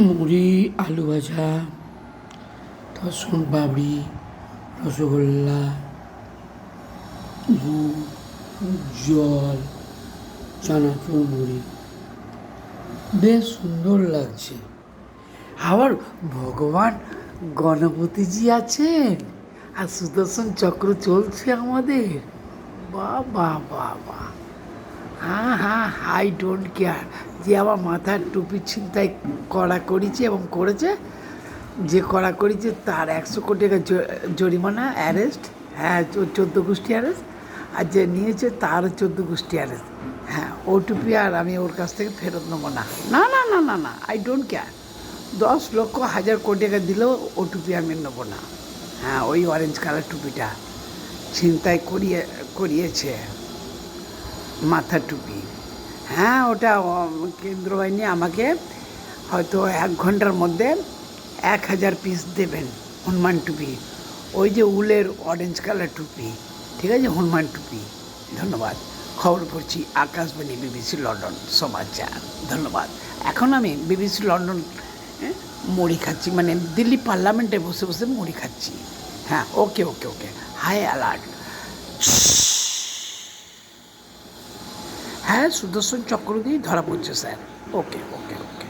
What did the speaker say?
মুড়ি, আলু ভাজা, রসুন পাপড়ি, রসগোল্লা, দুধ, জল, চানাচুর মুড়ি, বেশ সুন্দর লাগছে। আবার ভগবান গণপতিজি আছেন আর সুদর্শন চক্র চলছে আমাদের। বাহ বাহ বাহ বাহ। হ্যাঁ হ্যাঁ, আই ডোন্ট কেয়ার যে আমার মাথার টুপি ছিনতাই করা করেছে এবং করেছে, যে করা করেছে তার 100 কোটি টাকা জরিমানা, অ্যারেস্ট। হ্যাঁ, 14 গোষ্ঠী অ্যারেস্ট। আর যে নিয়েছে তার 14 গোষ্ঠী অ্যারেস্ট। হ্যাঁ, ও টুপি আর আমি ওর কাছ থেকে ফেরত নেবো না। না না না না না, আই ডোন্ট কেয়ার। 10 লক্ষ 1000 কোটি টাকা দিলেও ও টুপি আমি নেবো না। হ্যাঁ, ওই অরেঞ্জ কালার টুপিটা ছিনতাই করিয়েছে মাথার টুপি। হ্যাঁ, ওটা কেন্দ্র বাহিনী আমাকে হয়তো 1 ঘন্টার মধ্যে 1000 পিস দেবেন হনুমান টুপি। ওই যে উলের অরেঞ্জ কালার টুপি, ঠিক আছে, হনুমান টুপি। ধন্যবাদ। খবর পড়ছি আকাশবাণী, বিবিসি লন্ডন সমাচার। ধন্যবাদ। এখন আমি বিবিসি লন্ডন মুড়ি খাচ্ছি, মানে দিল্লি পার্লামেন্টে বসে বসে মুড়ি খাচ্ছি। হ্যাঁ, ওকে ওকে ওকে, হাই অ্যালার্ট। হ্যাঁ, সুদর্শন চক্র দিয়েই ধরা পড়ছে স্যার। ওকে ওকে ওকে।